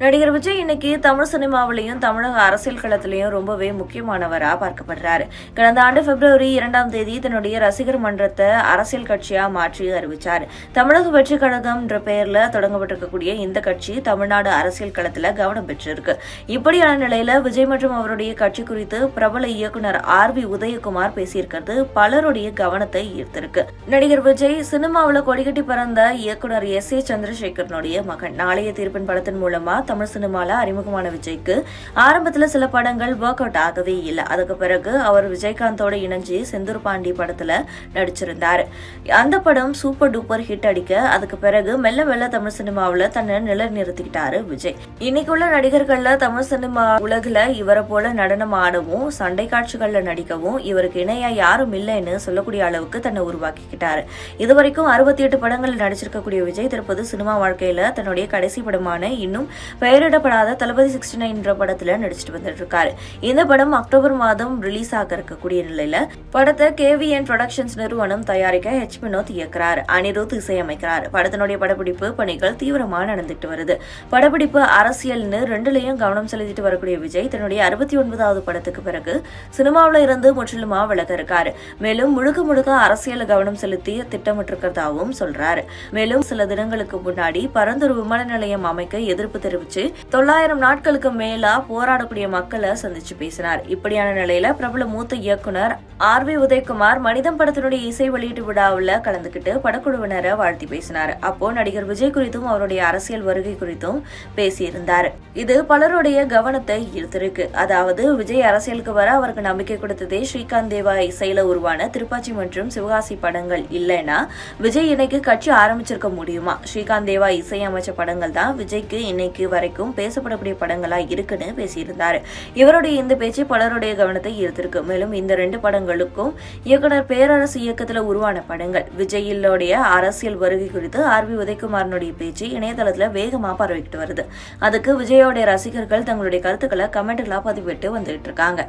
நடிகர் விஜய் இன்னைக்கு தமிழ் சினிமாவிலையும் தமிழக அரசியல் களத்திலையும் ரொம்பவே முக்கியமானவரா பார்க்கப்படுறாரு. கடந்த ஆண்டு பிப்ரவரி 2ஆம் தேதி தன்னுடைய ரசிகர் மன்றத்தை அரசியல் கட்சியா மாற்றி அறிவிச்சாரு. தமிழக வெற்றி கழகம் என்ற பெயர்ல தொடங்கப்பட்டிருக்கக்கூடிய இந்த கட்சி தமிழ்நாடு அரசியல் களத்துல கவனம் பெற்றிருக்கு. இப்படியான நிலையில விஜய் மற்றும் அவருடைய கட்சி குறித்து பிரபல இயக்குனர் RV உதயகுமார் பேசியிருக்கிறது பலருடைய கவனத்தை ஈர்த்திருக்கு. நடிகர் விஜய் சினிமாவில் கொடிகட்டி பறந்த இயக்குனர் SA சந்திரசேகரனுடைய மகன். நாளைய தீர்ப்பின் படத்தின் மூலமா தமிழ் சினிமால அறிமுகமான விஜய்க்கு ஆரம்பத்துல சில படங்கள் ஒர்க் அவுட் ஆகவே இல்லை. அதுக்கு பிறகு அவர் விஜயகாந்தோட இணைஞ்சு செந்தூர் பாண்டி படத்துல நடிச்சிருந்தாரு. அந்த படம் சூப்பர் டூப்பர் ஹிட் அடிக்க அதுக்கு பிறகு மெல்ல மெல்ல தமிழ் சினிமாவில தன்னை நிலைநிறுத்திக்கிட்டாரு விஜய். இன்னைக்குள்ள நடிகர்கள்ல தமிழ் சினிமா உலகுல இவரை போல நடனம் ஆடவும் சண்டை காட்சிகள்ல நடிக்கவும் இவருக்கு இணையா யாரும் இல்லைன்னு சொல்லக்கூடிய அளவுக்கு தன்னை உருவாக்கிக்கிட்டாரு. இதுவரைக்கும் 68 படங்கள் நடிச்சிருக்கக்கூடிய விஜய் தற்போது சினிமா வாழ்க்கையில தன்னுடைய கடைசி படமான இன்னும் பெயரிடப்படாத தளபதி 69 என்ற படத்துல நடிச்சிட்டு வந்துட்டு இருக்காரு. இந்த படம் அக்டோபர் மாதம் ரிலீஸ் ஆக இருக்கக்கூடிய நிலையில படத்தை KVN புரொடக்ஷன்ஸ் நிறுவனம் தயாரிக்க H. வினோத் இயக்குறார். அனிருத் இசையமைக்கிறார். படத்தினுடைய படப்பிடிப்பு பணிகள் தீவிரமா நடந்துட்டு வருது. படப்பிடிப்பு அரசியல்னு ரெண்டுலயும் கவனம் செலுத்திட்டு வரக்கூடிய விஜய் தன்னுடைய 69வது படத்துக்கு பிறகு சினிமாவில இருந்து முற்றிலுமா விலக இருக்காரு. மேலும் முழுக்க அரசியல் கவனம் செலுத்தி திட்டமிட்டிருக்கிறதாவும் சொல்றாரு. மேலும் சில தினங்களுக்கு முன்னாடி பரந்தூர் விமான நிலையம் அமைக்க எதிர்ப்பு தெரிவிச்சு 900 நாட்களுக்கு மேலா போராடக்கூடிய மக்களை சந்திச்சு பேசினார். இப்படியான நிலையில பிரபல மூத்த இயக்குனர் RV உதயகுமார் மனிதம் படத்தினுடைய இசை வெளியீட்டு விழாவில் கலந்துகிட்டு படக்குழுவினரை வாழ்த்தி பேசினார். அப்போ நடிகர் விஜய் குறித்தும் அவருடைய அரசியல் வருகை குறித்தும் பேசியிருந்தார். இது பலருடைய கவனத்தை ஈர்த்திருக்கு. அதாவது விஜய் அரசியலுக்கு வர அவருக்கு நம்பிக்கை கொடுத்ததே ஸ்ரீகாந்த் தேவா இசையில உருவான திருப்பாச்சி மற்றும் சிவகாசி படங்கள் இல்லைன்னா விஜய் இன்னைக்கு கட்சி ஆரம்பிச்சிருக்க முடியுமா? ஸ்ரீகாந்த் தேவா இசையமைச்ச படங்கள் தான் விஜய்க்கு இன்னைக்கு வரைக்கும் பேசப்படக்கூடிய படங்களா இருக்குன்னு பேசியிருந்தாரு. இவருடைய இந்த பேச்சு பலருடைய கவனத்தை ஈர்த்திருக்கு. மேலும் இந்த 2 படங்களுக்கும் இயக்குனர் பேரரசு இயக்கத்துல உருவான படங்கள். விஜயிலுடைய அரசியல் வருகை குறித்து RV உதயகுமாரனுடைய பேச்சு இணையதளத்துல வேகமா பரவிக்கிட்டு வருது. அதுக்கு விஜயோடைய ரசிகர்கள் தங்களுடைய கருத்துக்களை கமெண்ட்களா பதிவிட்டு வந்துட்டு இருக்காங்க.